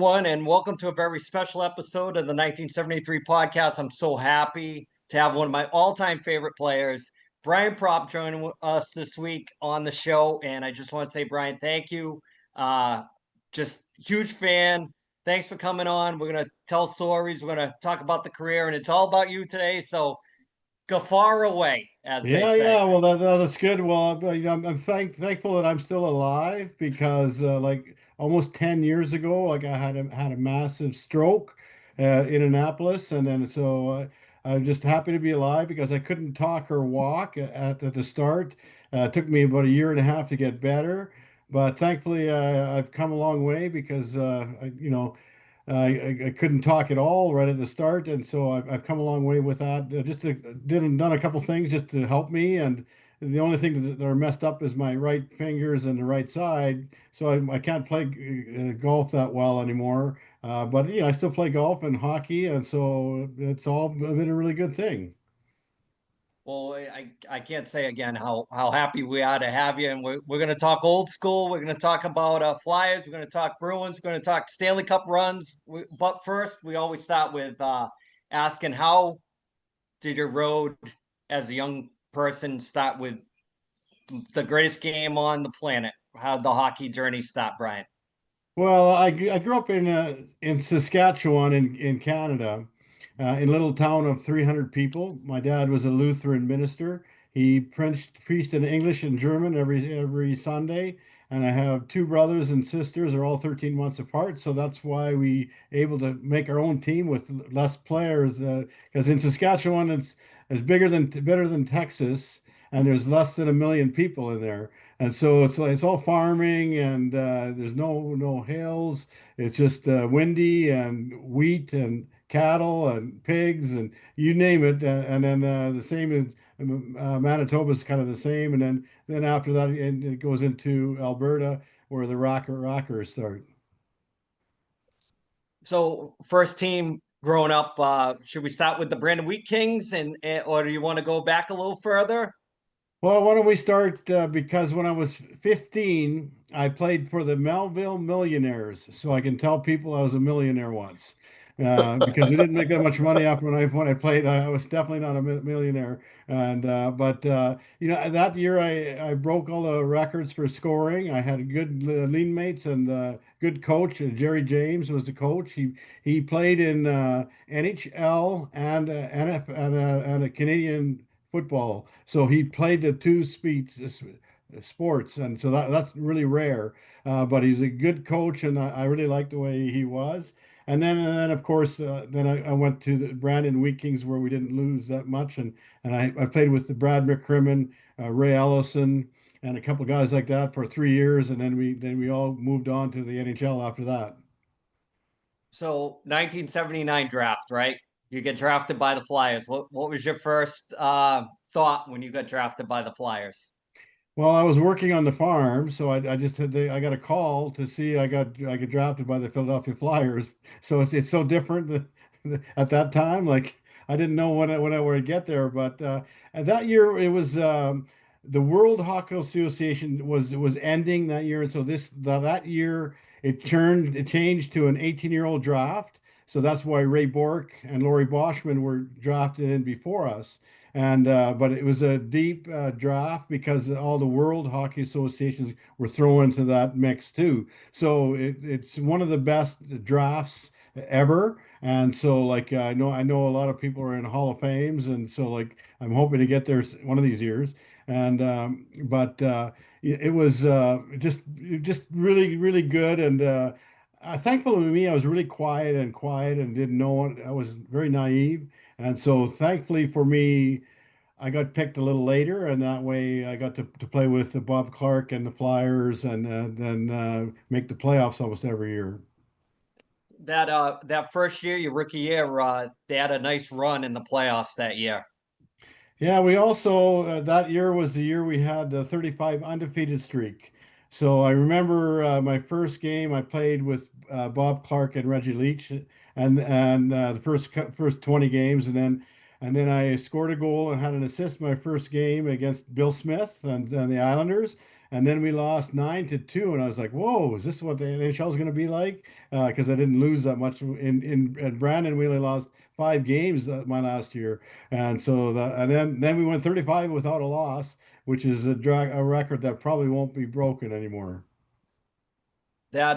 everyone, and welcome to a very special episode of the 1973 podcast. I'm so happy to have one of my all-time favorite players, Brian Propp, joining us this week on the show. And I just want to say, Brian, thank you. Just huge fan. Thanks for coming on. We're gonna tell stories. We're gonna talk about the career, and it's all about you today. So, Guffaw away, as they say. Yeah. Well, that's good. Well, I'm thankful that I'm still alive because, like almost 10 years ago, like I had a massive stroke in Annapolis, and then I'm just happy to be alive because I couldn't talk or walk at the start. It took me about a year and a half to get better, but thankfully I've come a long way because I couldn't talk at all right at the start, and so I've come a long way with that. Done a couple things just to help me, and the only thing that are messed up is my right fingers and the right side, so I can't play golf that well anymore. But yeah, I still play golf and hockey, and so it's all been a really good thing. Well, I can't say again how happy we are to have you, and we're going to talk old school. We're going to talk about Flyers. We're going to talk Bruins. We're going to talk Stanley Cup runs. But first, we always start with asking, how did your road as a young person start with the greatest game on the planet? How did the hockey journey start, Brian? Well, I grew up in Saskatchewan in Canada, in a little town of 300 people. My dad was a Lutheran minister. He preached in English and German every Sunday, and I have two brothers and sisters. They're all 13 months apart, so that's why we able to make our own team with less players. Because in Saskatchewan, it's better than Texas, and there's less than 1 million people in there. And so it's all farming, and there's no hills. It's just windy and wheat and cattle and pigs and you name it. And then the same as Manitoba is kind of the same. And then after that, it goes into Alberta where the Rockers start. So, first team growing up, should we start with the Brandon Wheat Kings, or do you want to go back a little further? Well, why don't we start? Because when I was 15, I played for the Melville Millionaires, so I can tell people I was a millionaire once. Because we didn't make that much money after when I played. I was definitely not a millionaire. And but that year I broke all the records for scoring. I had good lean mates and good coach. Jerry James was the coach. He played in NHL and and a Canadian football. So he played the two speeds sports, and so that's really rare. But he's a good coach, and I really liked the way he was. And then of course, then I went to the Brandon Wheat Kings where we didn't lose that much, and I played with the Brad McCrimmon, Ray Ellison, and a couple of guys like that for 3 years, and then we all moved on to the NHL after that. So 1979 draft, right? You get drafted by the Flyers. What was your first thought when you got drafted by the Flyers? Well, I was working on the farm, so I just I got a call to see I got drafted by the Philadelphia Flyers. So it's so different at that time. Like I didn't know when I would get there, but and that year it was the World Hockey Association was ending that year, and so that year it changed to an 18-year-old draft. So that's why Ray Bork and Laurie Boschman were drafted in before us. And but it was a deep draft because all the World Hockey Associations were thrown into that mix too. So it's one of the best drafts ever. And so like I know a lot of people are in Hall of Fames, and so like I'm hoping to get there one of these years. And but it was just really good. And thankful to me, I was really quiet and didn't know it. I was very naive. And so thankfully for me, I got picked a little later, and that way I got to play with the Bob Clarke and the Flyers, and then make the playoffs almost every year. That first year, your rookie year, they had a nice run in the playoffs that year. Yeah, we also that year was the year we had a 35 undefeated streak. So I remember my first game I played with Bob Clarke and Reggie Leach, and the first 20 games, and then I scored a goal and had an assist my first game against Bill Smith and the Islanders, and then we lost 9-2, and I was like, "Whoa, is this what the NHL is going to be like?" Because I didn't lose that much in at Brandon. We only lost 5 games my last year, and so and then we went 35 without a loss, which is a record that probably won't be broken anymore. That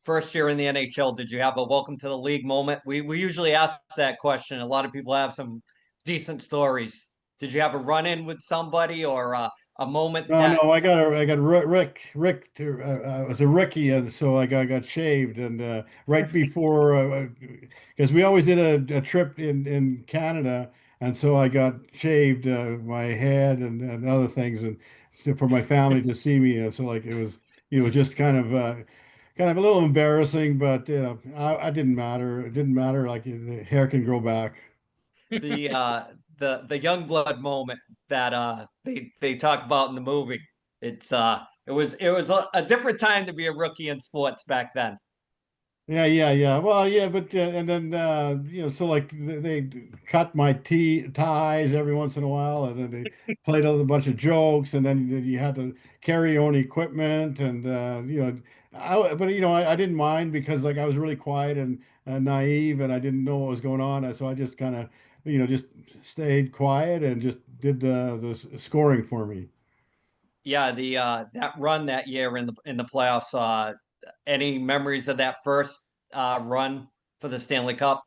first year in the NHL, did you have a welcome to the league moment? We usually ask that question. A lot of people have some decent stories. Did you have a run in with somebody or a moment No, that no, I got Rick to I was a rookie, and so I got shaved, and right before because we always did a trip in Canada, and so I got shaved my head and other things, and so for my family to see me, and so like it was just kind of a little embarrassing, but I didn't matter. It didn't matter. Like hair can grow back. the young blood moment that they talk about in the movie? It was a different time to be a rookie in sports back then. Yeah, yeah, yeah. Well, yeah, but and then so like they cut my ties every once in a while, and then they played a bunch of jokes, and then you had to carry your own equipment, and but I didn't mind because like I was really quiet and naive, and I didn't know what was going on, so I just kind of just stayed quiet and just did the scoring for me. Yeah, the that run that year in the playoffs. Any memories of that first run for the Stanley Cup?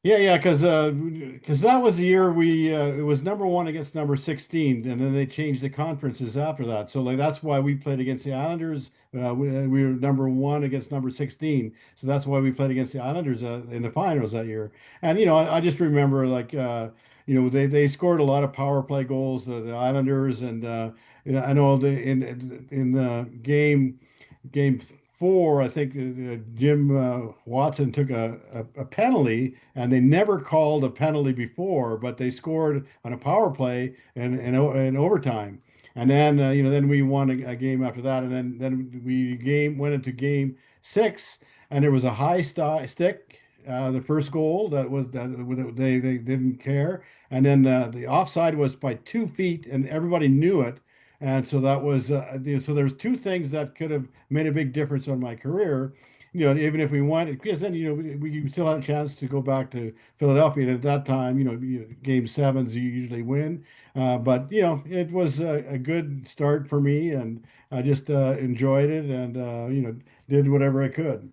Yeah, yeah, because that was the year we it was number one against number 16, and then they changed the conferences after that. So like that's why we played against the Islanders. We were number one against number 16, so that's why we played against the Islanders in the finals that year. And I just remember like they scored a lot of power play goals, the Islanders, and I know in game 4, I think Jim Watson took a penalty, and they never called a penalty before, but they scored on a power play and overtime. And then then we won a game after that, and then we game went into game 6, and there was a high stick. The first goal that they didn't care, and then the offside was by 2 feet, and everybody knew it. And so that was so there's two things that could have made a big difference on my career. Even if we won, because then we still had a chance to go back to Philadelphia. And at that time, game sevens you usually win. But it was a good start for me, and I just enjoyed it, and did whatever I could.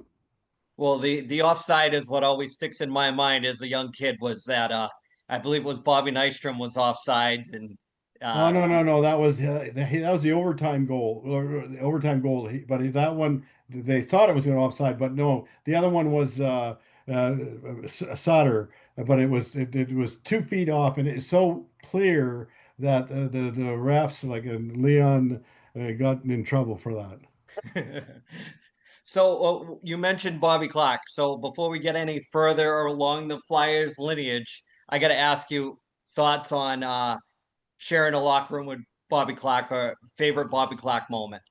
Well, the offside is what always sticks in my mind as a young kid. Was that I believe it was Bobby Nystrom was offsides, and Oh uh, no, no, no! That was the overtime goal, or the overtime goal. But that one, they thought it was going to offside, but no, the other one was Sutter, but it was 2 feet off, and it's so clear that the refs like Leon got in trouble for that. so you mentioned Bobby Clarke. So before we get any further along the Flyers lineage, I got to ask you thoughts on sharing a locker room with Bobby Clarke or favorite Bobby Clarke moment.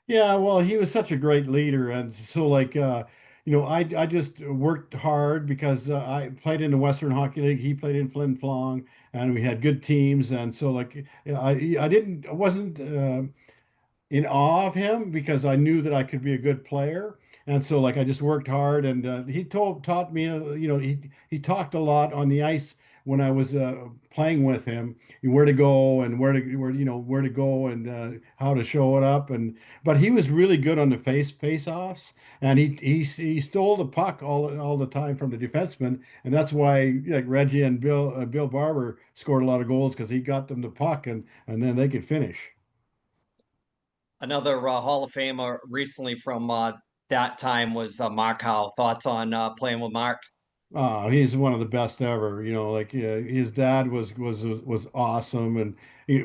Yeah, well, he was such a great leader, and so like I just worked hard because I played in the Western Hockey League. He played in Flin Flon, and we had good teams, and so like I wasn't in awe of him because I knew that I could be a good player. And so like I just worked hard, and he taught me, he talked a lot on the ice when I was playing with him, where to go and where to go and how to show it up. And but he was really good on the face offs, and he stole the puck all the time from the defenseman, and that's why like Reggie and Bill Barber scored a lot of goals because he got them the puck, and then they could finish. Another Hall of Famer recently from that time was Mark Howe. Thoughts on playing with Mark? Oh, he's one of the best ever. Like his dad was awesome, and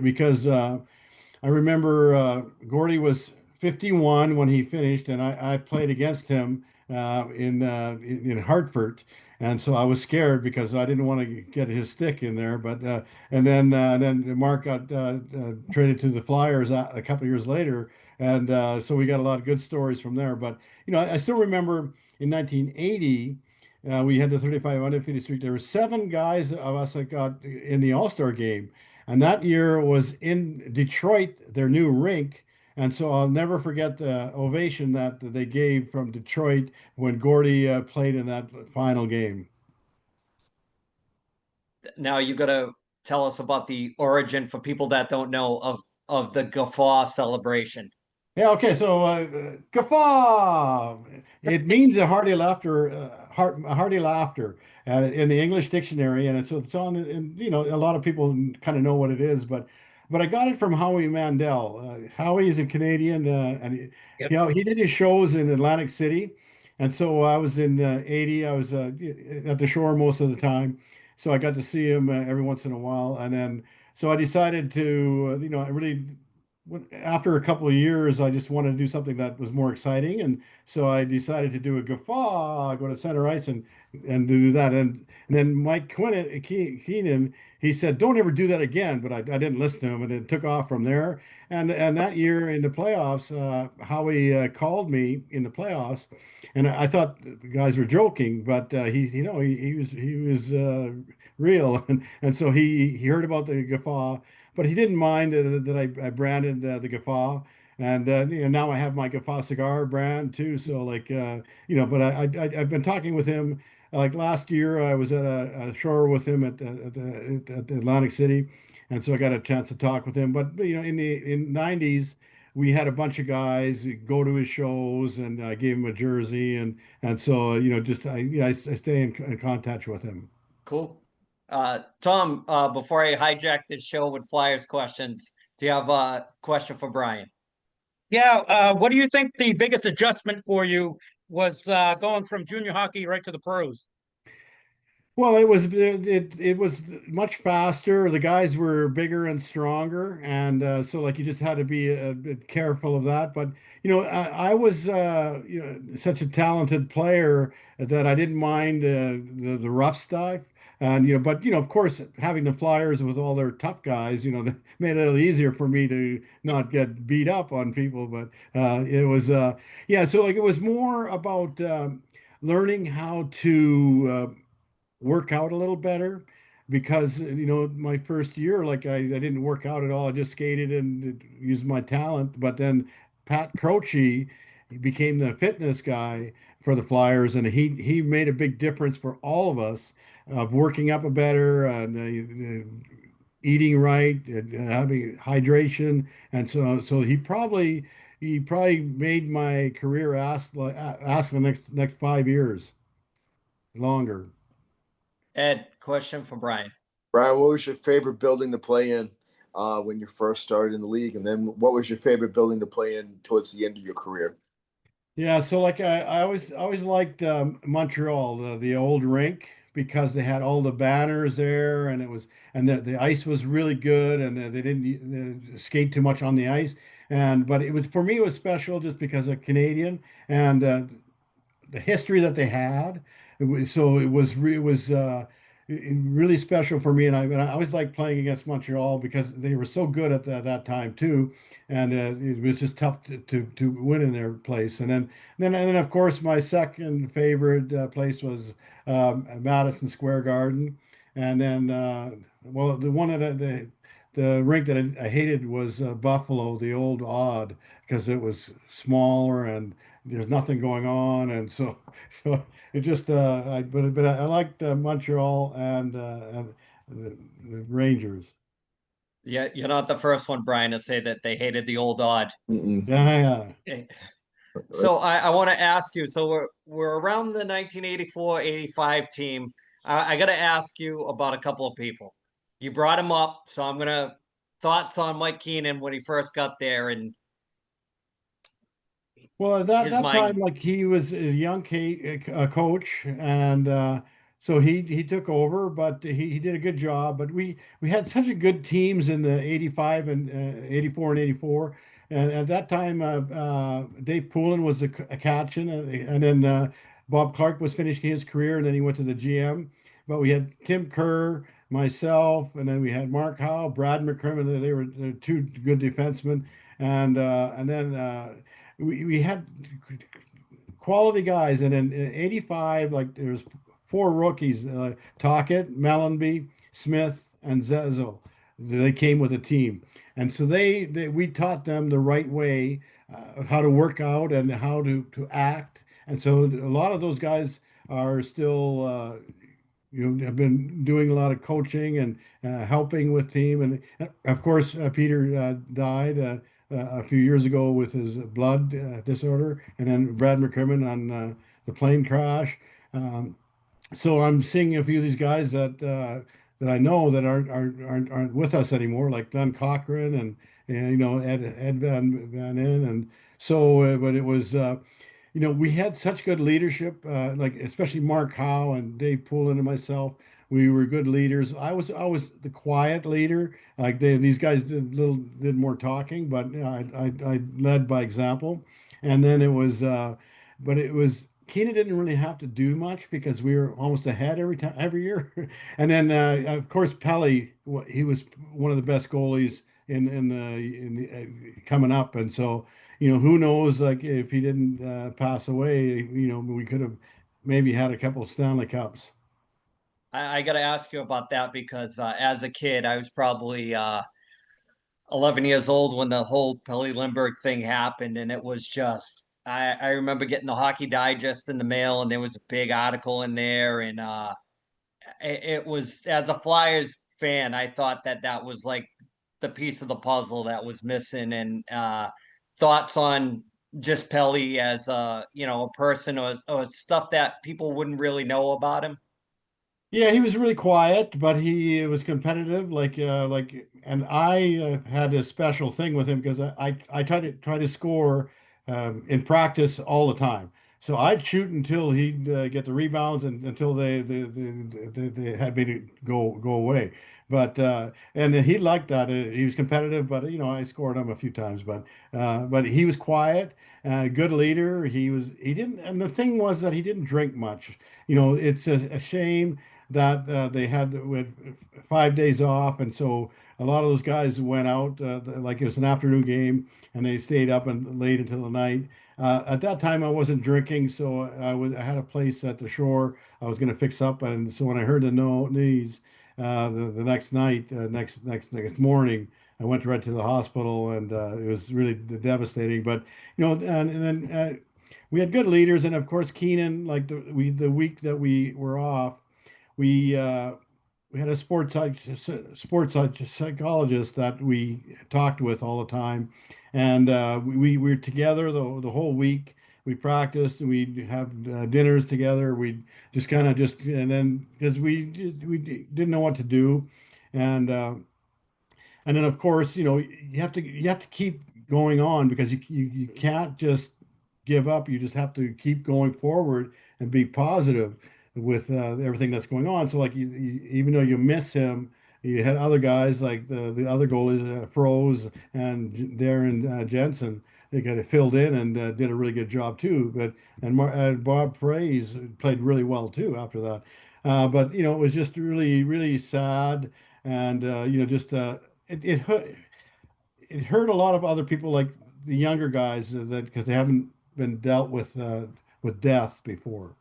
because I remember Gordy was 51 when he finished, and I played against him in Hartford, and so I was scared because I didn't want to get his stick in there. But and then Mark got traded to the Flyers a couple of years later, and so we got a lot of good stories from there. But I still remember in 1980. We had the 35 undefeated streak. There were 7 guys of us that got in the All-Star game, And that year was in Detroit, their new rink. And so I'll never forget the ovation that they gave from Detroit when Gordy played in that final game. Now you got to tell us about the origin for people that don't know of the Guffaw celebration. Yeah, okay, so guffaw. It means a hearty laughter, a hearty laughter in the English dictionary, and it's on. And a lot of people kind of know what it is, but I got it from Howie Mandel. Howie is a Canadian, and Yep. he did his shows in Atlantic City, and so I was in '80. I was at the shore most of the time, so I got to see him every once in a while, and then so I decided to, I really after a couple of years, I just wanted to do something that was more exciting, and so I decided to do a guffaw, go to center ice and do that. And then Mike Keenan, he said, "Don't ever do that again." But I didn't listen to him, and it took off from there. And that year in the playoffs, Howie called me in the playoffs, and I thought the guys were joking, but he was real, and so he heard about the guffaw, but he didn't mind that I branded the Guffaw, and now I have my Guffaw cigar brand too. So like but I've been talking with him. Like last year, I was at a shore with him at Atlantic City, and so I got a chance to talk with him. But in the '90s, we had a bunch of guys go to his shows, and I gave him a jersey, and so just I stay in contact with him. Cool. Tom, before I hijack this show with Flyers questions, do you have a question for Brian? Yeah, what do you think the biggest adjustment for you was going from junior hockey right to the pros? Well, it was much faster. The guys were bigger and stronger, and so like you just had to be a bit careful of that. But I was such a talented player that I didn't mind the rough stuff. And but of course, having the Flyers with all their tough guys, that made it a little easier for me to not get beat up on people. But it was yeah. So like it was more about learning how to work out a little better because my first year like I didn't work out at all. I just skated and used my talent. But then Pat Croce, he became the fitness guy for the Flyers, and he made a big difference for all of us of working up a better and eating right and having hydration. And so he probably made my career ask the next 5 years longer. Ed, question for Brian. Brian, what was your favorite building to play in when you first started in the league? And then what was your favorite building to play in towards the end of your career? Yeah, so like I always liked Montreal, the old rink, because they had all the banners there, and the ice was really good, and they didn't skate too much on the ice. And but it was for me it was special just because of Canadian and the history that they had. It was really special for me, and I always liked playing against Montreal because they were so good at that time too, and it was just tough to win in their place. And then of course my second favorite place was Madison Square Garden, and then well the one that the rink that I hated was Buffalo, the old Odd, because it was smaller and there's nothing going on, and so so it just but I liked Montreal and the Rangers. Yeah, you're not the first one, Brian, to say that they hated the old odd. Mm-mm. Yeah, Eh, So I want to ask you. So we're around the 1984-85 team. I got to ask you about a couple of people. You brought him up, so I'm gonna thoughts on Mike Keenan when he first got there and well, at that his that mind. time, like he was a young coach, and so he took over, but he did a good job. But we had such a good teams in the '85 and '84 and '84, and at that time, Dave Poulin was a captain, and then Bob Clarke was finishing his career, and then he went to the GM. But we had Tim Kerr, myself, and then we had Mark Howe, Brad McCrimmon. They were two good defensemen, and then. We had quality guys, and in '85, like there's four rookies: Tockett, Mellenby, Smith, and Zezel. they came with a team, and so we taught them the right way, how to work out and how to act. And so a lot of those guys are still have been doing a lot of coaching and helping with team. And of course, Peter died a few years ago with his blood disorder, and then Brad McCrimmon on the plane crash. Um, so I'm seeing a few of these guys that I know that aren't with us anymore, like Glenn Cochran and Ed Van In. And so, but it was. We had such good leadership, like especially Mark Howe and Dave Poulin and myself. We were good leaders. I was the quiet leader. Like these guys did more talking, but I led by example. And then but it was Keenan didn't really have to do much because we were almost ahead every year. And then of course Pelle, he was one of the best goalies coming up, and so who knows, like if he didn't pass away, we could have maybe had a couple of Stanley Cups. I got to ask you about that because as a kid, I was probably 11 years old when the whole Pelle Lindbergh thing happened, and it was just. I remember getting the Hockey Digest in the mail, and there was a big article in there, and it was, as a Flyers fan, I thought that was like the piece of the puzzle that was missing. And thoughts on just Pelle as a person, or stuff that people wouldn't really know about him. Yeah, he was really quiet, but he was competitive. And I had a special thing with him because I try to score in practice all the time. So I'd shoot until he'd get the rebounds and until they had me to go away. And then he liked that. He was competitive, but I scored him a few times. But he was quiet, good leader. He didn't, and the thing was that he didn't drink much. It's a shame that they had with 5 days off, and so a lot of those guys went out like it was an afternoon game, and they stayed up and late until the night. At that time, I wasn't drinking, so I had a place at the shore. I was going to fix up, and so when I heard the no news the next night, next morning, I went right to the hospital, and it was really devastating. But and then we had good leaders, and of course Keenan. Like the week that we were off, we uh, we had a psychologist that we talked with all the time, and we were together the whole week. We practiced and we'd have dinners together. We'd just kind of just and then because didn't know what to do, and and then of course you have to keep going on because you can't just give up. You just have to keep going forward and be positive with everything that's going on. So like even though you miss him, you had other guys like the other goalies, Froze and Darren Jensen. They got it filled in and did a really good job too. And Bob Fraze played really well too after that. But it was just really really sad, and just it hurt a lot of other people like the younger guys that because they haven't been dealt with death before.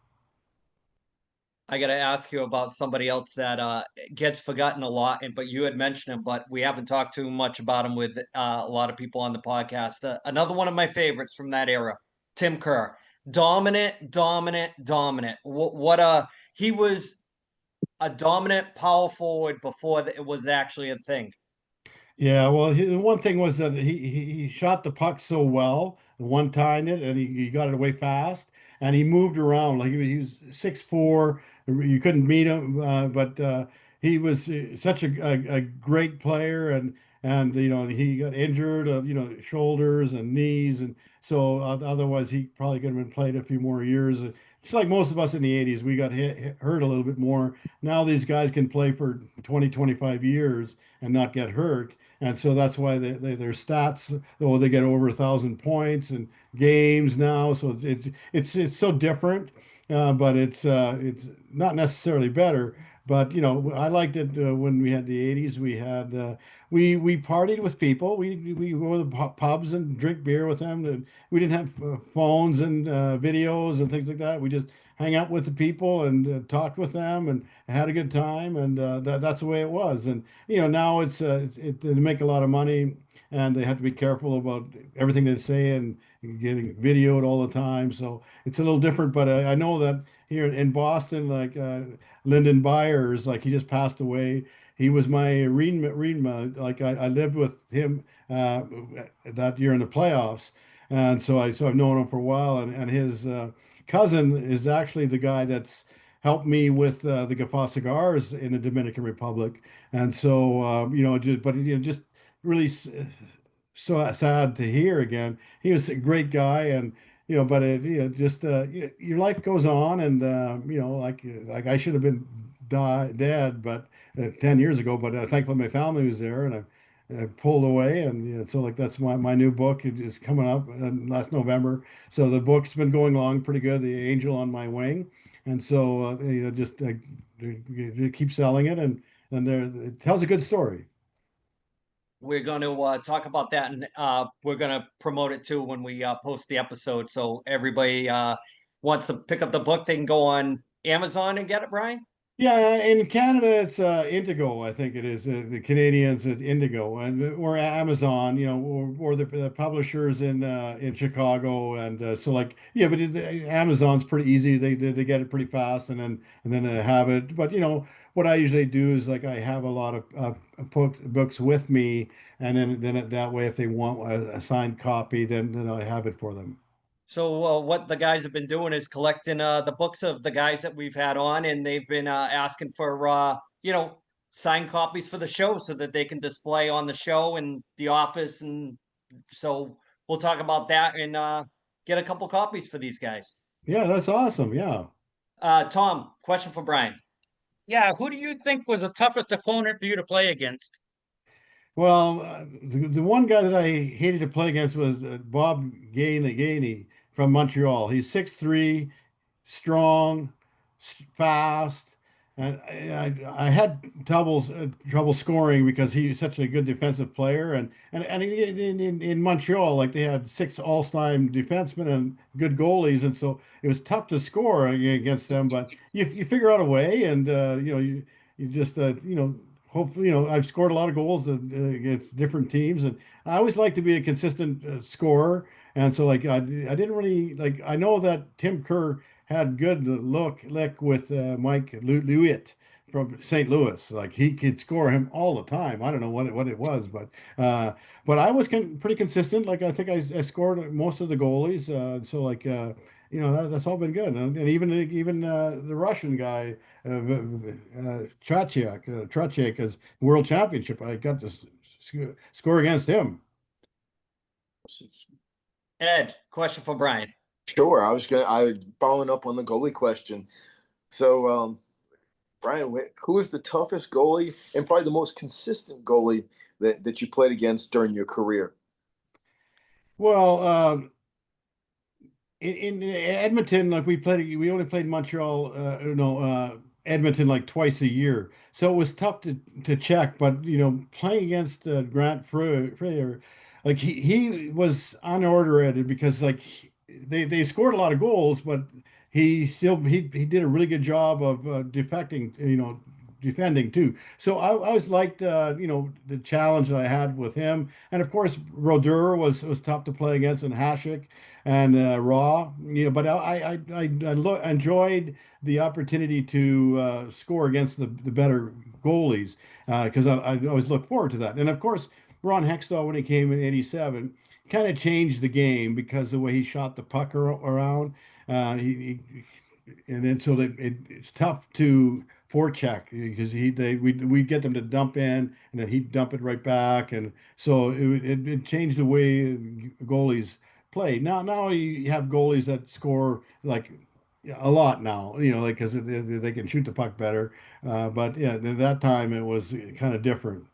I got to ask you about somebody else that gets forgotten a lot, but you had mentioned him, but we haven't talked too much about him with a lot of people on the podcast. Another one of my favorites from that era, Tim Kerr. Dominant, dominant, dominant. He was a dominant power forward before it was actually a thing. Yeah, well, the one thing was that he shot the puck so well, one timed it, and he got it away fast, and he moved around like he was 6'4". You couldn't meet him, but he was such a great player, and he got injured, shoulders and knees, and so otherwise he probably could have been played a few more years. It's like most of us in the 80s, we got hurt a little bit more. Now these guys can play for 20, 25 years and not get hurt. And so that's why their stats, they get over 1,000 points and games now. So it's so different, but it's not necessarily better. But I liked it when we had the 80s. We partied with people. We go to the pubs and drink beer with them. And we didn't have phones and videos and things like that. We just hang out with the people and talked with them and had a good time, and that's the way it was. And now they make a lot of money, and they have to be careful about everything they say and getting videoed all the time. So it's a little different. But I know that here in Boston, like Lyndon Byers, like he just passed away. He was my Reenma. Like I lived with him that year in the playoffs, and so I've known him for a while. And his cousin is actually the guy that's helped me with the Guffaw cigars in the Dominican Republic. And so just really so sad to hear again. He was a great guy, and but just your life goes on, and like I should have been dead, but 10 years ago. But thankfully my family was there, and I pulled away, and so like that's my new book is coming up last November. So the book's been going along pretty good. The Angel on My Wing, and so just keep selling it, and it tells a good story. We're going to talk about that, and we're going to promote it too when we post the episode. So everybody wants to pick up the book, they can go on Amazon and get it, Brian. Yeah, in Canada it's Indigo, I think it is. The Canadians it's Indigo, or Amazon, or the publishers in Chicago, and so like but Amazon's pretty easy. They get it pretty fast, and then have it. But what I usually do is like I have a lot of books with me, and then that way if they want a signed copy, then I have it for them. So what the guys have been doing is collecting the books of the guys that we've had on, and they've been asking for signed copies for the show so that they can display on the show and the office, and so we'll talk about that and get a couple copies for these guys. Yeah, that's awesome. Yeah. Tom, question for Brian. Yeah, who do you think was the toughest opponent for you to play against? Well, the one guy that I hated to play against was Bob Gainey from Montreal. He's 6'3", strong, fast, and I had trouble scoring because he's such a good defensive player. And in Montreal, like they had 6 all-time defensemen and good goalies, and so it was tough to score against them. But you figure out a way, and you just hopefully, I've scored a lot of goals against different teams, and I always like to be a consistent scorer. And so, like, I didn't really like. I know that Tim Kerr had good lick with Mike Lewitt from St. Louis. Like he could score him all the time. I don't know what it was, but I was pretty consistent. Like I think I scored most of the goalies. So like that's all been good. And even the Russian guy Trachek is world championship. I got to score against him. Ed, question for Brian. Sure. I following up on the goalie question. So, Brian, who is the toughest goalie and probably the most consistent goalie that you played against during your career? Well, in Edmonton, like we only played Montreal, Edmonton like twice a year, so it was tough to check. But playing against Grant Freyer, like he was unordered because like they scored a lot of goals, but he did a really good job of defending too. So I always liked the challenge that I had with him, and of course Roder was tough to play against, and Hasek and Raw. But I enjoyed the opportunity to score against the better goalies because I always look forward to that. And of course Ron Hextall, when he came in '87, kind of changed the game because the way he shot the puck around. And then so that it's tough to forecheck because we'd get them to dump in, and then he'd dump it right back, and so it changed the way goalies play. Now you have goalies that score like a lot now, like because they can shoot the puck better. But yeah, at that time it was kind of different.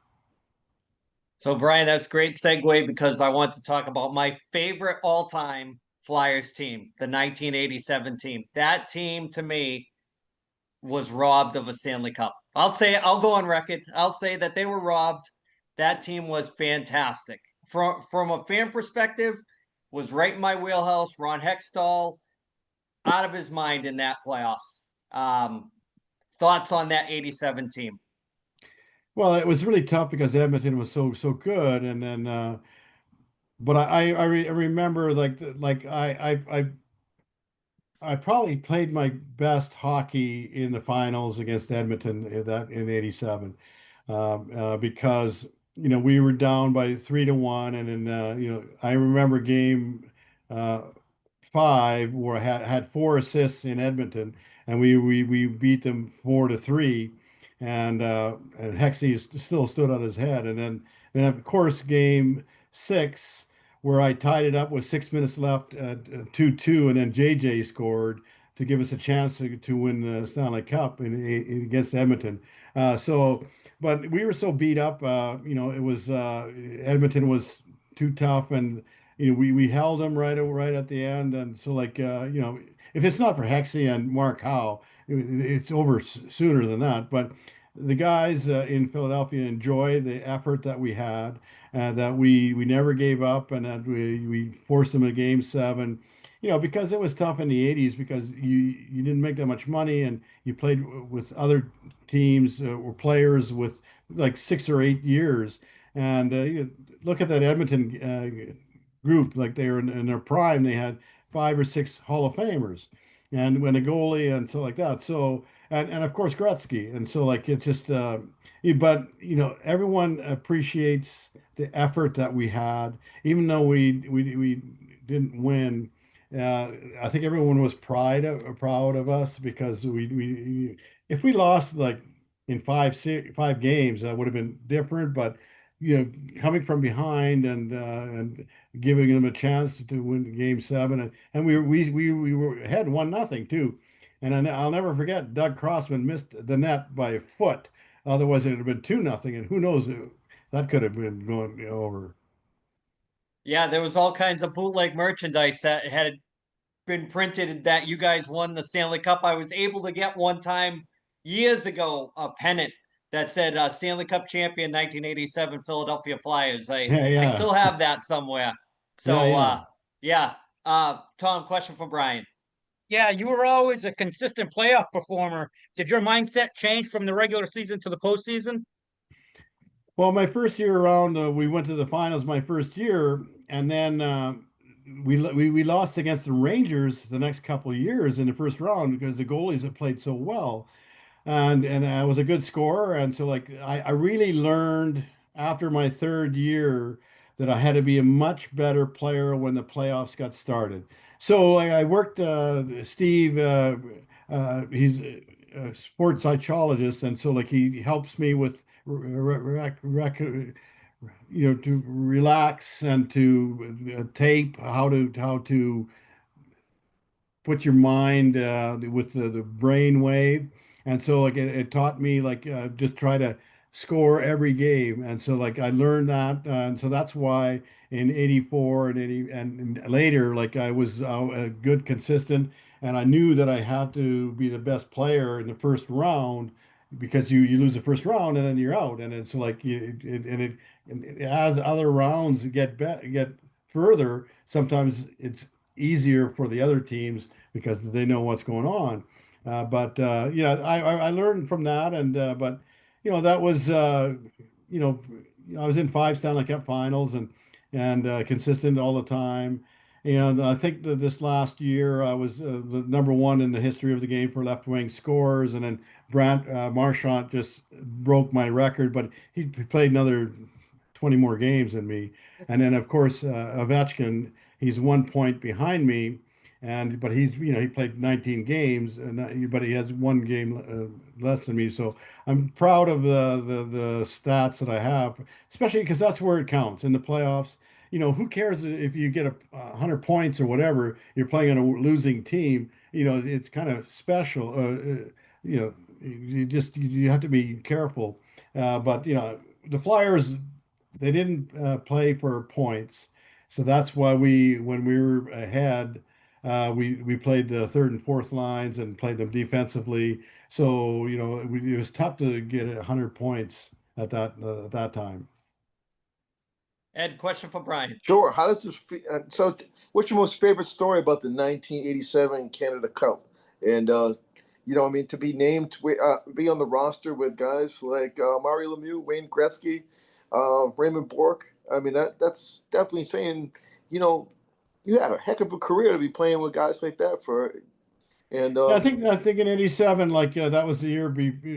So Brian, that's great segue because I want to talk about my favorite all-time Flyers team, the 1987 team. That team to me was robbed of a Stanley Cup. I'll go on record. I'll say that they were robbed. That team was fantastic. From a fan perspective, was right in my wheelhouse. Ron Hextall, out of his mind in that playoffs. Thoughts on that 87 team? Well, it was really tough because Edmonton was so good, and then but I remember I probably played my best hockey in the finals against Edmonton in '87, because we were down by 3-1, and then I remember game uh, 5 where I had 4 assists in Edmonton, and we beat them 4-3, and Hexie still stood on his head, and then of course game 6, where I tied it up with 6 minutes left at 2-2, and then JJ scored to give us a chance to win the Stanley Cup against Edmonton. But we were so beat up. It was Edmonton was too tough, and we held them right at the end, and so if it's not for Hexie and Mark Howe, it's over sooner than that. But the guys in Philadelphia enjoy the effort that we had, that we never gave up, and that we forced them in game 7. Because it was tough in the '80s, because you didn't make that much money, and you played with other teams or players with like 6 or 8 years. And look at that Edmonton group, like they were in their prime. They had 5 or 6 Hall of Famers, and when a goalie and so like that. So and of course Gretzky, and so like it's just. But everyone appreciates the effort that we had, even though we didn't win. I think everyone was proud of us, because we if we lost like in 5 games, that would have been different. But coming from behind and giving them a chance to win game 7, and we were ahead 1-0 too. And I'll never forget, Doug Crossman missed the net by a foot. Otherwise, it would have been 2-0, and who knows, that could have been going over. Yeah, there was all kinds of bootleg merchandise that had been printed that you guys won the Stanley Cup. I was able to get one time years ago a pennant that said Stanley Cup champion 1987 Philadelphia Flyers. Yeah, I yeah, still have that somewhere. yeah, So yeah. yeah. Tom, question for Brian. Yeah, you were always a consistent playoff performer. Did your mindset change from the regular season to the postseason? Well, my first year around, we went to the finals my first year, and then we lost against the Rangers the next couple of years in the first round, because the goalies had played so well, and I was a good scorer, and so like I really learned after my third year that I had to be a much better player when the playoffs got started. So I worked Steve. He's a sports psychologist, and so like he helps me with to relax and to tape how to put your mind with the brain wave. And so like it taught me like just try to score every game. And so like I learned that, and so that's why in '84 and '80 and later, like I was a good consistent, and I knew that I had to be the best player in the first round, because you lose the first round and then you're out. And it's like and as other rounds get further, sometimes it's easier for the other teams because they know what's going on. But yeah, I learned from that, and but that was you know I was in 5 Stanley Cup Finals, and consistent all the time. I think that this last year I was the #1 in the history of the game for left wing scores, and then Brant Marchand just broke my record, but he played another 20 more games than me. And then of course Ovechkin, he's 1 point behind me, and but he played 19 games, but he has 1 game less than me. So I'm proud of the stats that I have, especially because that's where it counts in the playoffs. Who cares if you get 100 points or whatever? You're playing on a losing team. It's kind of special. You have to be careful. But the Flyers, they didn't play for points, so that's why when we were ahead, we played the third and fourth lines and played them defensively. So it was tough to get 100 points at that time. Ed, question for Brian. Sure. How does this what's your most favorite story about the 1987 Canada Cup? And I mean, to be named, be on the roster with guys like Mario Lemieux, Wayne Gretzky, Raymond Bourque. I mean, that's definitely saying, you had a heck of a career to be playing with guys like that for. And Yeah, I think in '87, like that was the year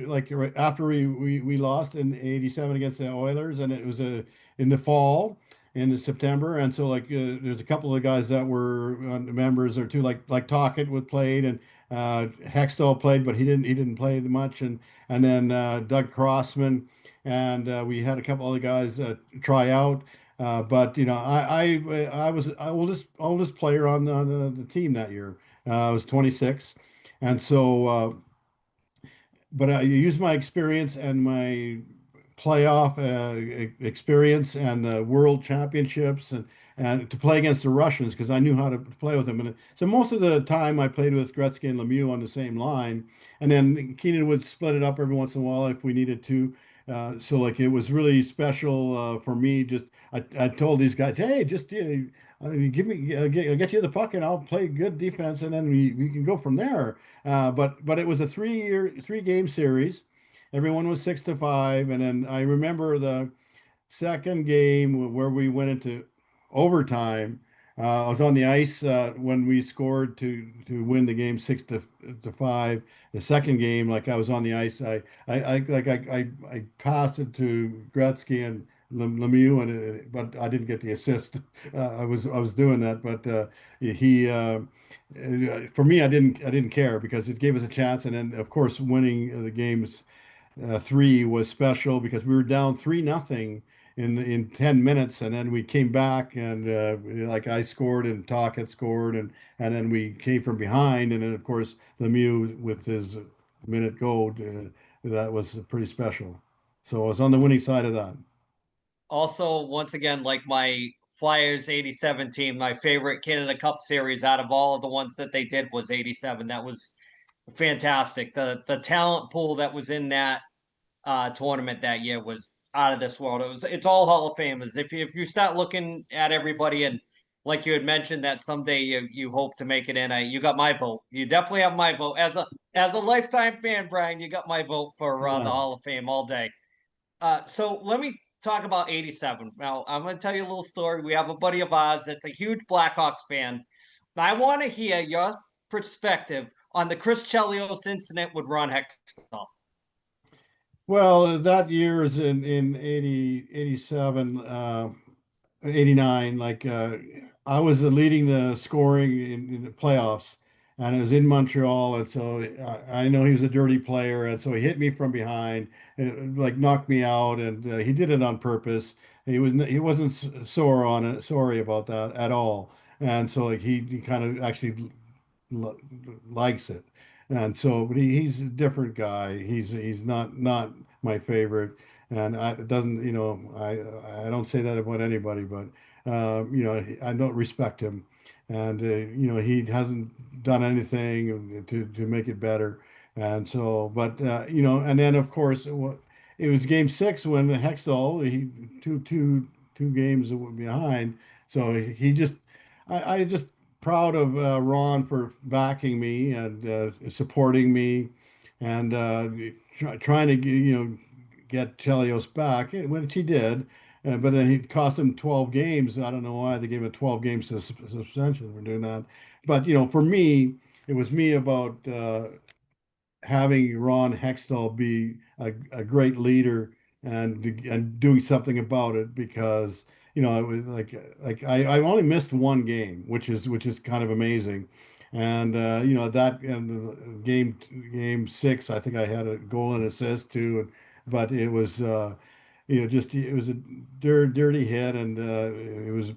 like right after we lost in '87 against the Oilers, and it was in the fall in September, and so like there's a couple of guys that were members or two, like Tocchet would played, and Hextall played, but he didn't play much, and then Doug Crossman, and we had a couple other guys try out. But I was the oldest player on the team that year. I was 26. And so, but I used my experience and my playoff experience and the world championships and to play against the Russians because I knew how to play with them. And so most of the time I played with Gretzky and Lemieux on the same line, and then Keenan would split it up every once in a while if we needed to. So like it was really special for me. Just I told these guys, hey, just give me I'll get you the puck and I'll play good defense, and then we can go from there. But it was a 3-game series. Everyone was 6-5, and then I remember the second game where we went into overtime. I was on the ice when we scored to win the game 6-5. The second game, like I was on the ice, I passed it to Gretzky and Lemieux, but I didn't get the assist. I was doing that, but he for me, I didn't care because it gave us a chance, and then of course winning the games three was special because we were down 3-0 in 10 minutes, and then we came back and like I scored and Talk had scored, and then we came from behind, and then of course Lemieux with his minute goal, that was pretty special. So I was on the winning side of that. Also, once again, like my Flyers 87 team, my favorite Canada Cup series out of all of the ones that they did was 87. That was fantastic. The talent pool that was in that tournament that year was out of this world. It's all Hall of Famers. If you start looking at everybody, and like you had mentioned that someday you hope to make it in, you got my vote. You definitely have my vote as a lifetime fan, Brian. You got my vote for the Yeah. Hall of Fame all day. So let me talk about 87. Now, I'm going to tell you a little story. We have a buddy of ours that's a huge Blackhawks fan. I want to hear your perspective on the Chris Chelios incident with Ron Hextall. Well, that year is in 80, 87, 89. Like I was leading the scoring in the playoffs, and it was in Montreal, and so I know he was a dirty player, and so he hit me from behind and like knocked me out, and he did it on purpose. He wasn't sore on it, sorry about that at all, and so like he kind of actually likes it. And so, but he's a different guy. He's not my favorite, and I it doesn't I don't say that about anybody, but I don't respect him, and he hasn't done anything to make it better, and so and then of course it was game six when Hextall he two games behind, so he just I just proud of Ron for backing me and supporting me and trying to get Chelios back, which he did. But then he cost him 12 games. I don't know why they gave him a 12 game suspension for doing that. But for me, it was me about having Ron Hextall be a great leader and doing something about it because it was I only missed one game, which is kind of amazing, and that and game six I think I had a goal and assist too, but it was just it was a dirty hit, and it was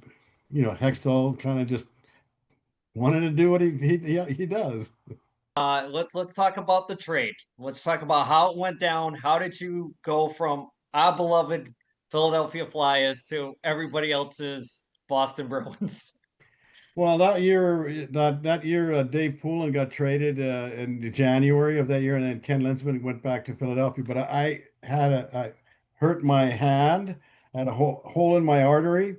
Hextall kind of just wanted to do what he does. Let's talk about the trade. Let's talk about how it went down. How did you go from our beloved Philadelphia Flyers to everybody else's Boston Bruins? Well, that year, Dave Poulin got traded in January of that year, and then Ken Linsman went back to Philadelphia. But I hurt my hand had a hole in my artery,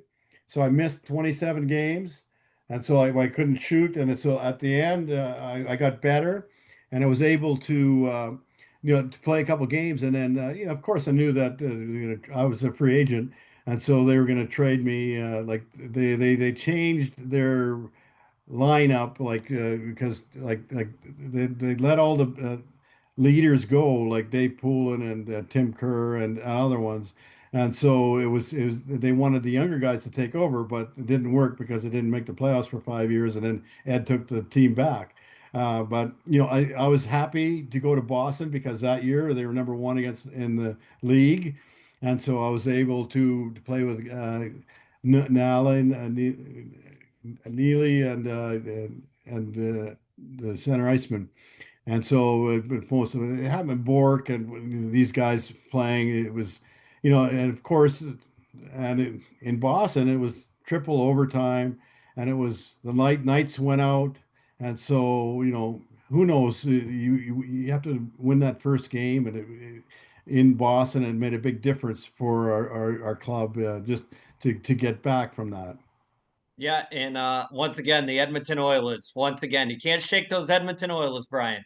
so I missed 27 games, and so I couldn't shoot. And so at the end, I got better, and I was able to to play a couple games. And then of course, I knew that I was a free agent, and so they were going to trade me. Like they changed their lineup because they let all the leaders go like Dave Poulin and Tim Kerr and other ones, and so it was they wanted the younger guys to take over, but it didn't work because it didn't make the playoffs for 5 years, and then Ed took the team back. But I was happy to go to Boston because that year they were number one against in the league, and so I was able to play with Nalin Neely and the center iceman. And so most of it happened Bork and these guys playing. It was, and of course, and in Boston it was triple overtime, and it was the nights went out, and so who knows? You have to win that first game, and in Boston, it made a big difference for our club just to get back from that. Yeah, and once again, the Edmonton Oilers. Once again, you can't shake those Edmonton Oilers, Brian.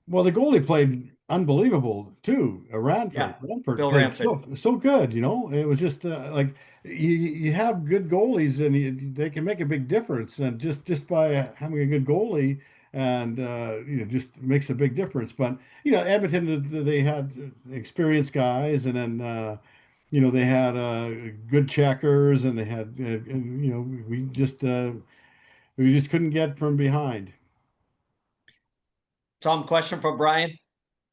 Well, the goalie played unbelievable too. Yeah, Ranford Bill played Ranford. so good. It was just like you have good goalies and they can make a big difference. And just by having a good goalie and just makes a big difference. But Edmonton they had experienced guys, and then they had good checkers, and they had we just couldn't get from behind. Tom, question for Brian.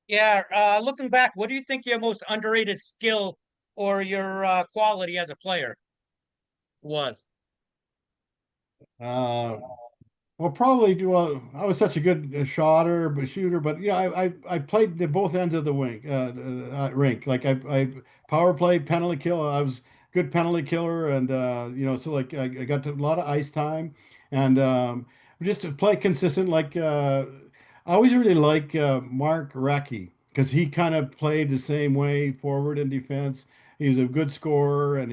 Yeah, looking back, what do you think your most underrated skill or your quality as a player was? Uh, Well, probably. Well, I was such a good shooter, but yeah, I played at both ends of the rink. Like I power played, penalty kill. I was good penalty killer, and so like I got a lot of ice time, and just to play consistent. Like I always really like Mark Recchi because he kind of played the same way, forward and defense. He was a good scorer, and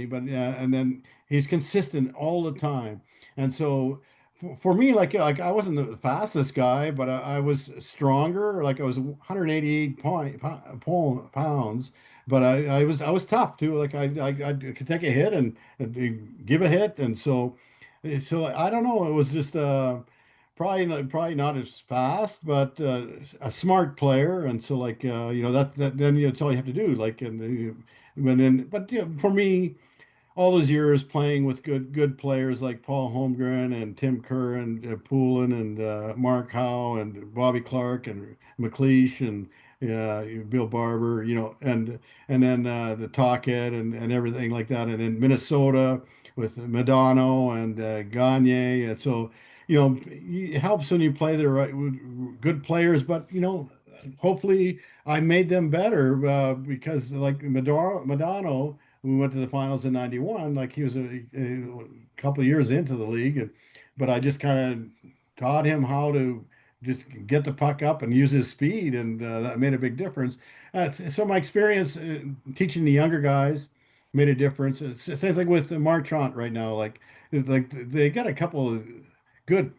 then he's consistent all the time, and so for me, like I wasn't the fastest guy, but I was stronger. Like I was 188 pounds, but I was tough too. Like I could take a hit and give a hit, and so I don't know. It was just probably not as fast, but a smart player, and so like that then that's all you have to do. Like but for me all those years playing with good players like Paul Holmgren and Tim Kerr and Poulin and Mark Howe and Bobby Clarke and McLeish and Bill Barber, and then the Talkhead and everything like that, and then Minnesota with Madonna and Gagne, and so it helps when you play the right good players, but hopefully I made them better because like Madonna we went to the finals in '91. Like he was a couple of years into the league, but I just kind of taught him how to just get the puck up and use his speed, and that made a big difference. So my experience teaching the younger guys made a difference. It's the same thing with Marchant right now. Like they got a couple of good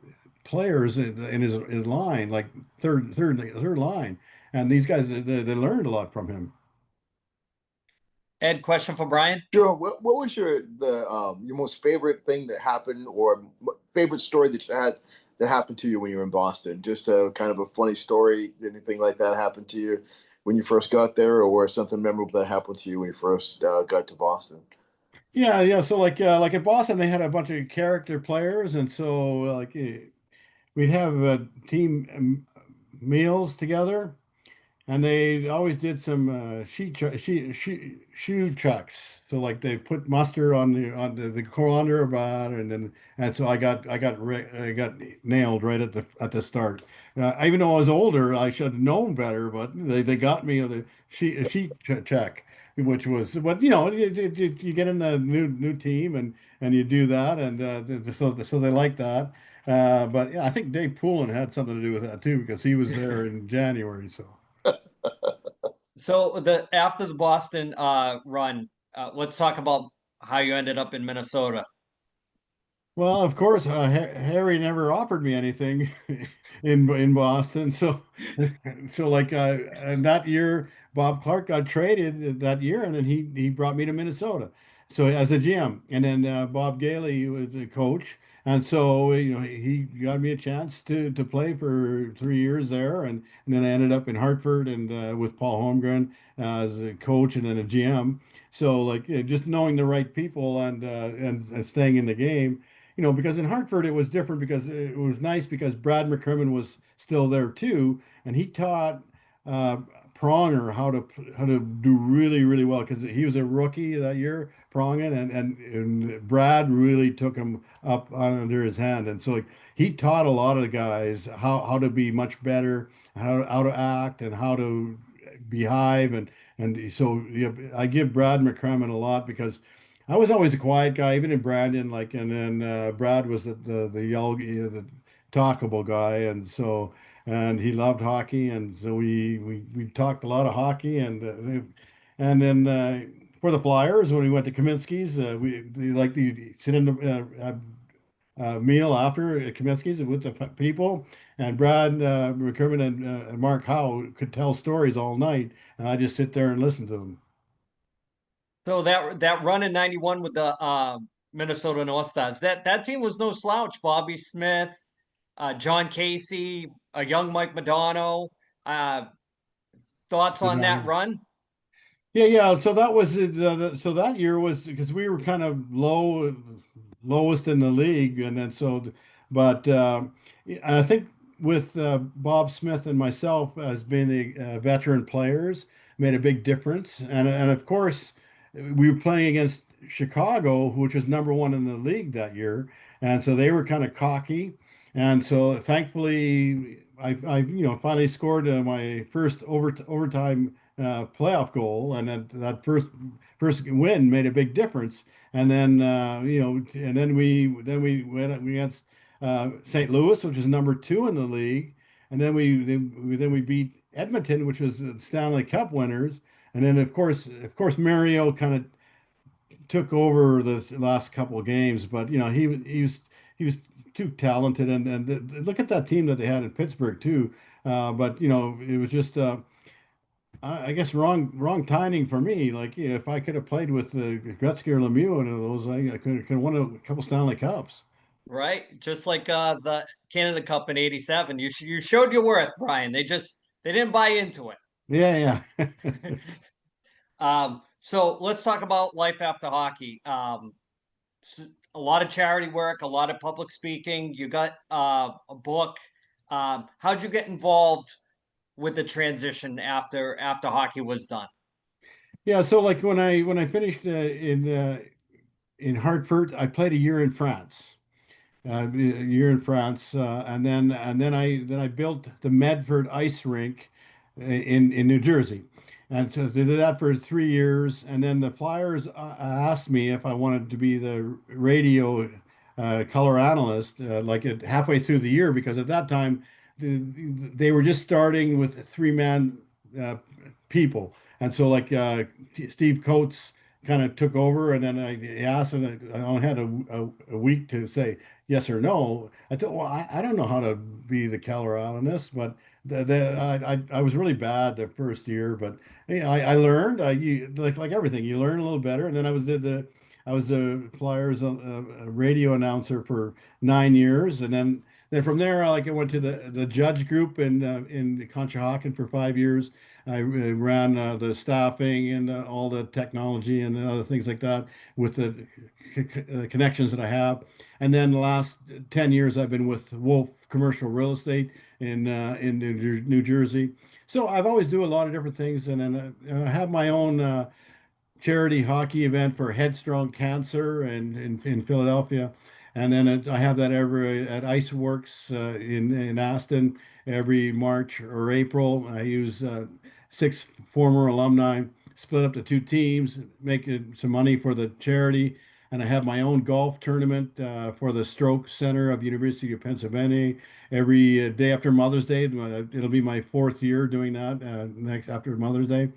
players in his line, like third line, and these guys they learned a lot from him. Ed, question for Brian. Sure. What was your most favorite thing that happened, or favorite story that you had that happened to you when you were in Boston? Just a kind of a funny story, anything like that happened to you when you first got there, or something memorable that happened to you when you first got to Boston? Yeah. So like at Boston, they had a bunch of character players, and so we'd have team meals together, and they always did some shoe checks. So like they put mustard on the colander about, and so I got nailed right at the start. Even though I was older, I should have known better, but they got me on the check, which was, but you get in the new team and you do that, and so they like that. But yeah, I think Dave Poulin had something to do with that too because he was there in January. So. So after the Boston run, Let's talk about how you ended up in Minnesota. Well, of course, Harry never offered me anything in Boston. So, and that year, Bob Clarke got traded that year, and then he brought me to Minnesota. So as a GM, and then Bob Gailey was the coach, and so he got me a chance to play for 3 years there, and then I ended up in Hartford and with Paul Holmgren as a coach and then a GM. So just knowing the right people and staying in the game, because in Hartford it was different because it was nice because Brad McCrimmon was still there too, and he taught uh, Pronger how to do really really well because he was a rookie that year, Pronger, and Brad really took him up under his hand, and so he taught a lot of the guys how to be much better, how to act, and how to behave, and so yeah, I give Brad McCrimmon a lot because I was always a quiet guy, even in Brandon. And then Brad was the yell, the talkable guy, and he loved hockey, and so we talked a lot of hockey, and then for the Flyers when we went to Kaminsky's, we like to sit in the meal after Kaminsky's with the people, and Brad McCrimmon and Mark Howe could tell stories all night, and I just sit there and listen to them. So that run in '91 with the Minnesota North Stars, that team was no slouch. Bobby Smith, John Casey, a young Mike Modano. Uh, Thoughts on that run? Yeah, yeah. So that was so that year was because we were kind of lowest in the league, and then but and I think with Bob Smith and myself as being veteran players made a big difference, and of course we were playing against Chicago, which was number one in the league that year, and so they were kind of cocky, and so thankfully I finally scored my first overtime playoff goal, and that first win made a big difference. And then and then we went against St. Louis, which is number two in the league, and then we beat Edmonton, which was Stanley Cup winners. And then of course Mario kind of took over the last couple of games, but he was too talented, and look at that team that they had in Pittsburgh too. But it was just I guess wrong timing for me. Like if I could have played with Gretzky or Lemieux and those, I could have won a couple Stanley Cups. Right, just like the Canada Cup in '87. You showed your worth, Brian. They didn't buy into Yeah, yeah. it. So let's talk about life after hockey. A lot of charity work, a lot of public speaking. You got a book. How'd you get involved with the transition after hockey was done? Yeah, so like when I finished in Hartford, I played a year in France. A year in France, and then I built the Medford ice rink in New Jersey, and so they did that for 3 years, and then the Flyers asked me if I wanted to be the radio color analyst halfway through the year because at that time they were just starting with three-man uh, people, and so Steve Coates kind of took over, and then I asked, and I only had a week to say yes or no. I thought, well, I don't know how to be the Keller analyst, but I was really bad the first year, but I learned. Like everything, you learn a little better. And then I was the Flyers radio announcer for 9 years, and then from there, I went to the judge group in Conshohocken for 5 years. I ran the staffing and all the technology and other things like that with the connections that I have. And then the last 10 years, I've been with Wolf Commercial Real Estate in New Jersey. So I've always do a lot of different things, and then I have my own charity hockey event for Headstrong Cancer in Philadelphia. And then I have that every at Iceworks in Aston every March or April. I use six former alumni, split up to two teams, make some money for the charity. And I have my own golf tournament for the Stroke Center of University of Pennsylvania every day after Mother's Day. It'll be my fourth year doing that next after Mother's Day.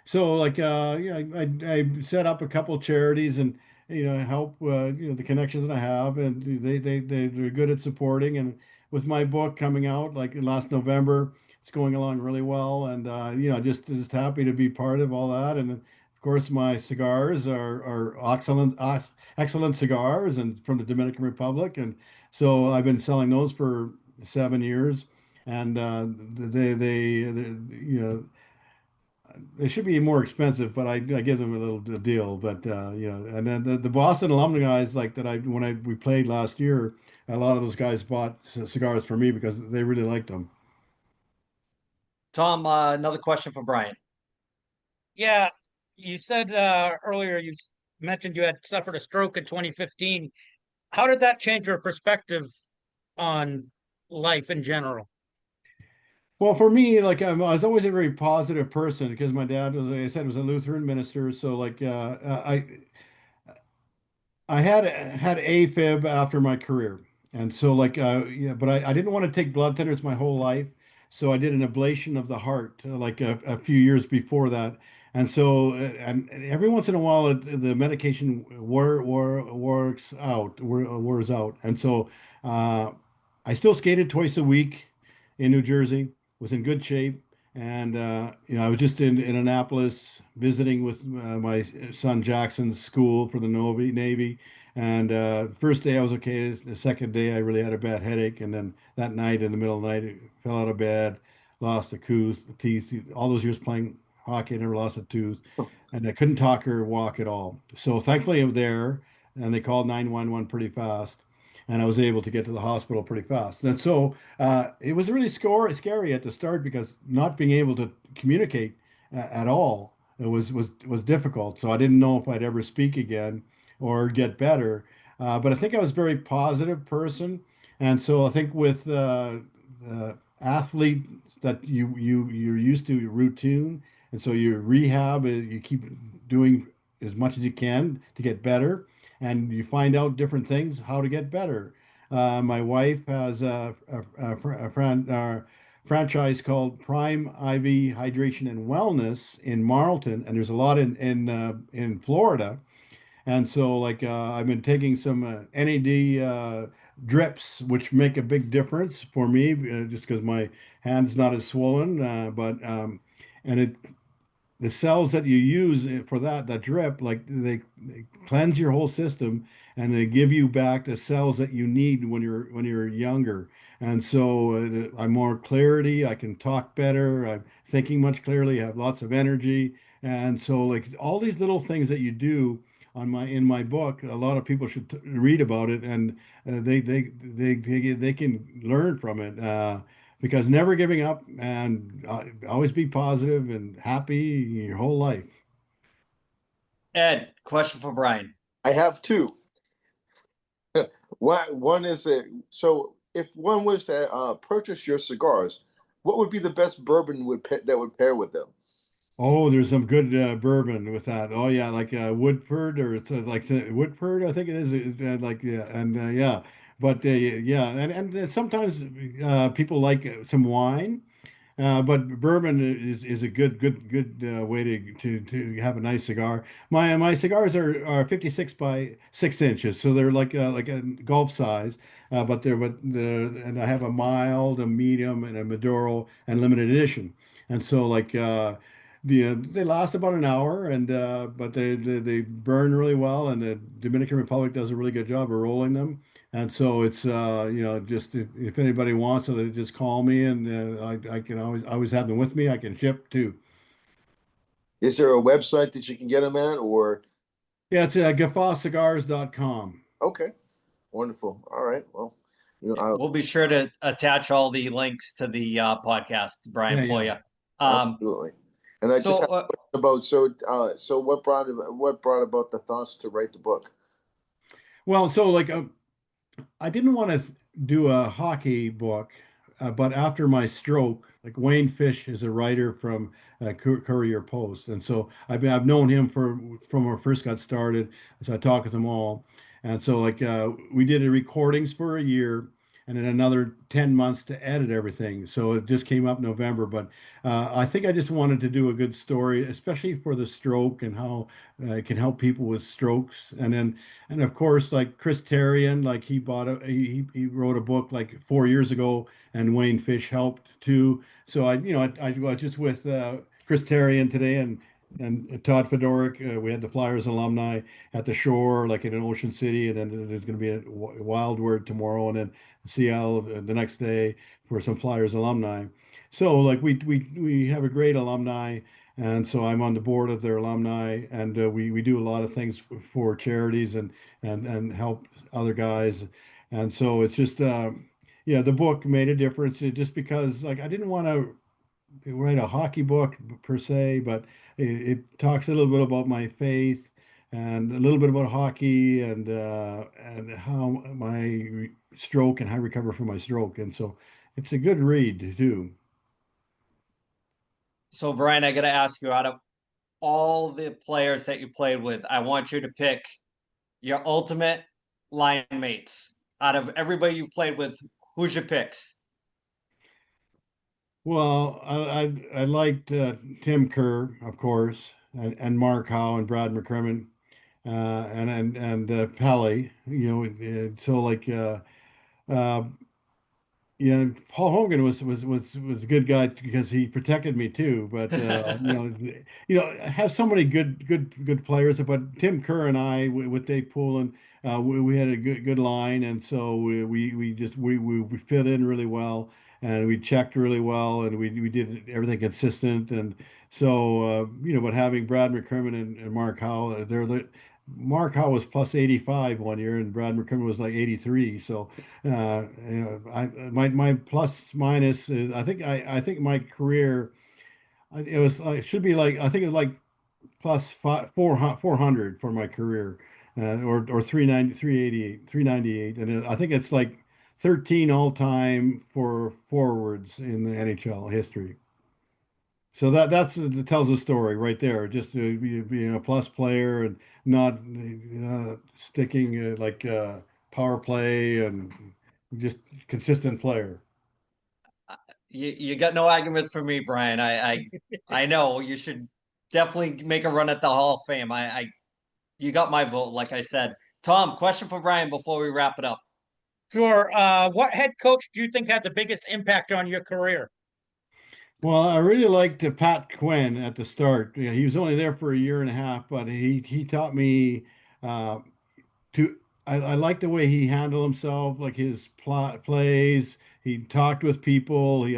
So like yeah, I set up a couple charities and help the connections that I have, and they're good at supporting. And with my book coming out like last November, it's going along really well, and just happy to be part of all that. And of course, my cigars are excellent cigars, and from the Dominican Republic, and so I've been selling those for 7 years, and they should be more expensive, but I give them a little deal. But and then the Boston alumni guys like that we played last year, a lot of those guys bought cigars for me because they really liked them. Tom, another question for Brian. Yeah, you said earlier mentioned you had suffered a stroke in 2015. How did that change your perspective on life in general? Well, for me, like I was always a very positive person because my dad was, like I said, was a Lutheran minister. So like I had AFib after my career, and so like yeah, but I didn't want to take blood thinners my whole life, so I did an ablation of the heart like a few years before that, and so and every once in a while the medication wears out, and so uh, I still skated twice a week in New Jersey, was in good shape. And I was just in Annapolis visiting with my son Jackson's school for the Navy. And first day I was okay. The second day I really had a bad headache, and then that night in the middle of the night, I fell out of bed, lost a teeth. All those years playing hockey, I never lost a tooth, and I couldn't talk or walk at all. So thankfully I'm there, and they called 911 pretty fast, and I was able to get to the hospital pretty fast. And so it was really scary at the start because not being able to communicate at all it was difficult. So I didn't know if I'd ever speak again or get better. But I think I was a very positive person, and so I think with athlete that you're used to your routine, and so you rehab, you keep doing as much as you can to get better, and you find out different things how to get better. My wife has a franchise called Prime IV Hydration and Wellness in Marlton, and there's a lot in Florida. And so, like, I've been taking some NAD drips, which make a big difference for me, just because my hand's not as swollen. And the cells that you use for that drip, like they cleanse your whole system, and they give you back the cells that you need when you're younger. And so I'm more clarity. I can talk better. I'm thinking much clearly. I have lots of energy. And so like all these little things that you do in my book, a lot of people should read about it, and they can learn from it. Because never giving up and always be positive and happy your whole life. Ed, question for Brian. I have two. One is so if one was to purchase your cigars, what would be the best bourbon that would pair with them? Oh, there's some good bourbon with that. Oh yeah, like Woodford, or it's like Woodford, I think it is. Like yeah, and yeah, but yeah, and sometimes people like some wine. But bourbon is a good way to have a nice cigar. My cigars are 56 by 6 inches, so they're like a golf size. And I have a mild, a medium, and a Maduro and limited edition. And so like they last about an hour, and but they burn really well, and the Dominican Republic does a really good job of rolling them. And so it's just if anybody wants, so they just call me, and I can always have them with me. I can ship too. Is there a website that you can get them at, or? Yeah, it's guffawcigars.com. Okay, wonderful. All right, well, We'll be sure to attach all the links to the podcast, Brian, for you. Absolutely. And I just have a question about so what brought about the thoughts to write the book? Well, so like I didn't want to do a hockey book, but after my stroke, like Wayne Fish is a writer from Courier Post, and so I've known him from when I first got started. So I talk with them all, and so like we did recordings for a year, and then another 10 months to edit everything. So it just came up November. But I think I just wanted to do a good story, especially for the stroke and how it can help people with strokes. And of course, like Chris Terrian, like he wrote a book like 4 years ago, and Wayne Fish helped too. So I was just with Chris Terrian today and Todd Fedoric. We had the Flyers alumni at the shore, like in an Ocean City, and then there's going to be a Wildward tomorrow, and then Seattle the next day for some Flyers alumni. So like we have a great alumni, and so I'm on the board of their alumni, and we do a lot of things for charities and help other guys, and so it's just yeah, the book made a difference just because like I didn't want to write a hockey book per se, but it talks a little bit about my faith and a little bit about hockey and how my stroke and how I recover from my stroke. And so it's a good read too. So, Brian, I got to ask you, out of all the players that you played with, I want you to pick your ultimate line mates. Out of everybody you've played with, who's your picks? Well, I liked Tim Kerr, of course, and Mark Howe and Brad McCrimmon, and Pelle. So like uh, yeah, Paul Hogan was a good guy because he protected me too. But I have so many good players. But Tim Kerr and I with Dave Poulin, we had a good line, and so we fit in really well, and we checked really well, and we did everything consistent, and so but having Brad McCrimmon and Mark Howe, Mark Howe was plus 85 one year, and Brad McCrimmon was like 83. So my plus minus is I think my career it should be like I think it was like plus 400 for my career, or 390 388 398, and I think it's like 13 all time for forwards in the NHL history. So that tells a story right there. Just being a plus player and not sticking like power play and just consistent player. You got no arguments for me, Brian. I know you should definitely make a run at the Hall of Fame. You got my vote, like I said. Tom, question for Brian before we wrap it up. Sure. What head coach do you think had the biggest impact on your career? Well, I really liked Pat Quinn at the start. He was only there for a year and a half, but he taught me uh, to I like the way he handled himself, like his plot plays. He talked with people. He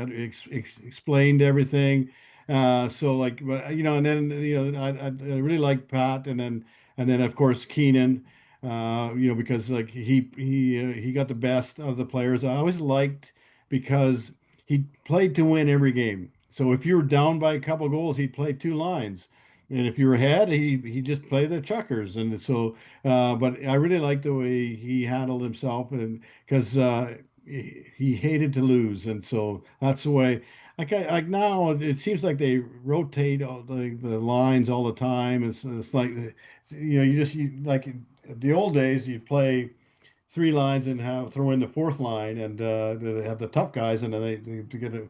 explained everything. So like, but and then I really like Pat, and then of course Keenan. Because like he got the best of the players. I always liked because he played to win every game. So if you were down by a couple goals, he'd play two lines. And if you're ahead, he just played the chuckers. And so but I really liked the way he handled himself, and because he hated to lose, and so that's the way. Like now, it seems like they rotate all the lines all the time. It's like you like in the old days you play three lines and throw in the fourth line, and they have the tough guys, and then they get a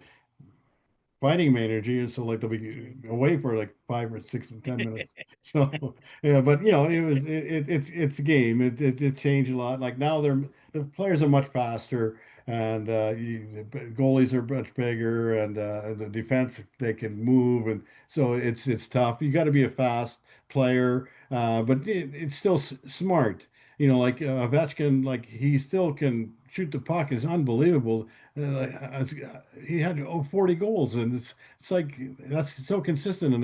fighting manager, and so like they'll be away for like 5 or 6 or 10 minutes. So yeah, but it's a game. It changed a lot. Like now the players are much faster, and the goalies are much bigger, and the defense they can move, and so it's tough. You got to be a fast player, but it's still smart. Like Ovechkin, like he still can shoot the puck is unbelievable. He had 40 goals, and it's like that's so consistent, and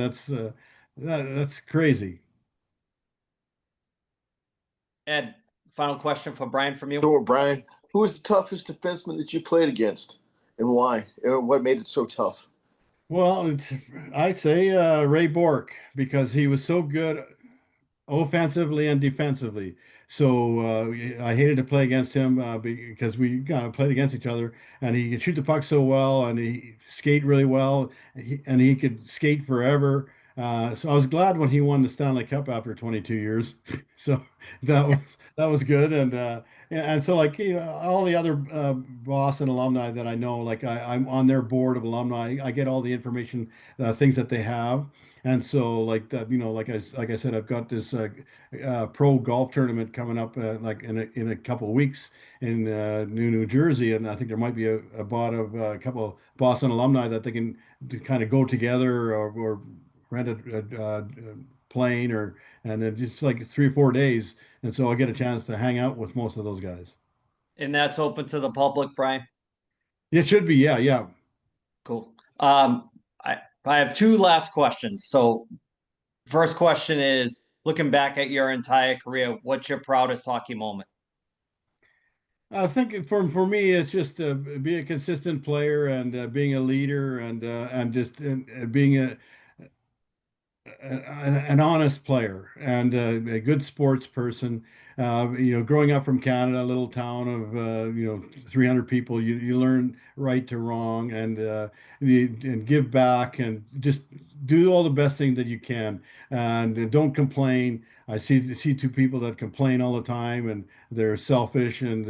that's crazy. Ed, final question for Brian from you. Sure, Brian. Who was the toughest defenseman that you played against, and why? And what made it so tough? Well, I say Ray Bork because he was so good offensively and defensively. So I hated to play against him because we played against each other, and he could shoot the puck so well, and he skate really well, and he could skate forever. So I was glad when he won the Stanley Cup after 22 years. So that was good. And so like all the other Boston alumni that I know, like I'm on their board of alumni. I get all the information, things that they have. And so like that, like I said, I've got this pro golf tournament coming up like in a couple of weeks in New Jersey, and I think there might be a bot of a couple of Boston alumni that they can kind of go together or rent a plane and then just like 3 or 4 days, and so I get a chance to hang out with most of those guys. And that's open to the public, Brian. It should be, yeah, yeah. Cool. I have two last questions. So first question is, looking back at your entire career, what's your proudest hockey moment? I think for me, it's just be a consistent player and being a leader and just being an honest player and a good sports person. Growing up from Canada, a little town of 300 people, you learn right to wrong and give back and just do all the best thing that you can and don't complain. I see two people that complain all the time and they're selfish and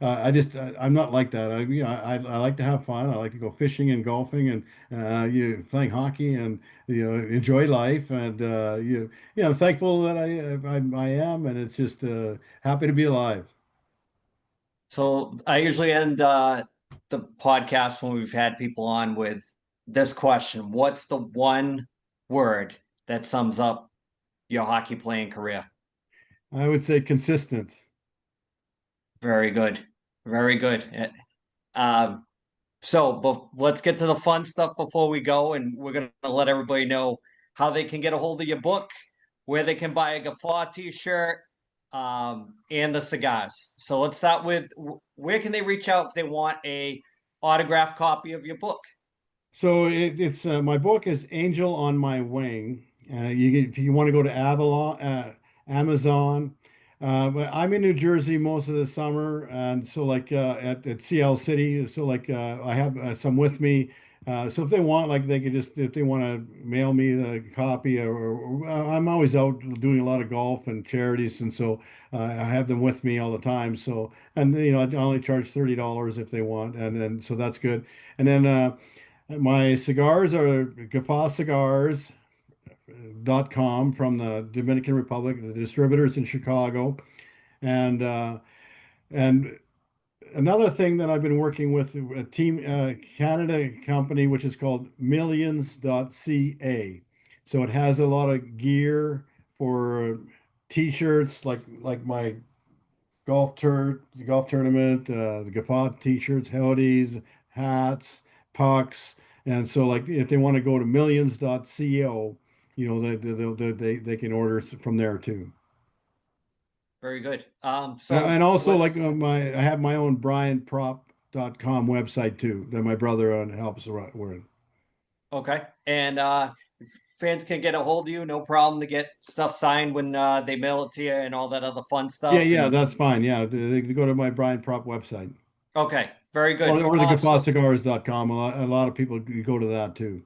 I'm not like that. I like to have fun. I like to go fishing and golfing and playing hockey and enjoy life and I'm thankful that I am, and it's just happy to be alive. So I usually end the podcast when we've had people on with this question: what's the one word that sums up your hockey playing career? I would say consistent. Very good. Very good. So let's get to the fun stuff before we go, and we're going to let everybody know how they can get a hold of your book, where they can buy a Guffaw t-shirt, and the cigars. So let's start with, where can they reach out if they want a autographed copy of your book? So it's my book is Angel on My Wing. If you want to go to Amazon. But I'm in New Jersey most of the summer, and so like at CL City, so like I have some with me. So if they want, like they could just if they want to mail me the copy, or I'm always out doing a lot of golf and charities, and so I have them with me all the time. So and I only charge $30 if they want, and so that's good. And then my cigars are Guffaw Cigars.com from the Dominican Republic, the distributors in Chicago. And another thing that I've been working with a team Canada company, which is called millions.ca. So it has a lot of gear for t-shirts like my golf tournament, the Guffaw t-shirts, hoodies, hats, pucks. And so like if they want to go to millions.co, they can order from there too. Very good. And also like I have my own brianpropp.com website too that my brother helps with. Okay. And fans can get a hold of you, no problem, to get stuff signed when they mail it to you and all that other fun stuff. Yeah, that's fine. Yeah, they go to my Brian Propp website. Okay, very good. Or the GuffawCigars.com. A lot of people go to that too.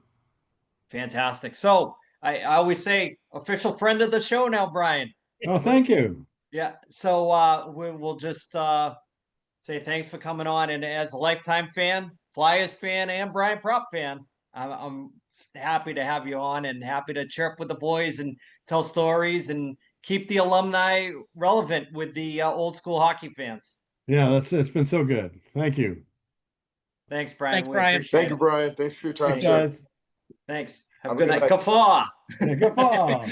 Fantastic. So I always say, official friend of the show now, Brian. Oh, thank you. Yeah. So we'll just say thanks for coming on. And as a lifetime fan, Flyers fan, and Brian Propp fan, I'm happy to have you on and happy to chirp with the boys and tell stories and keep the alumni relevant with the old school hockey fans. Yeah, it's been so good. Thank you. Thanks, Brian. Thanks, Brian. Thank you, Brian. Thanks for your time, Thanks, sir. guys. Thanks. Have a good night. Guffaw. Guffaw.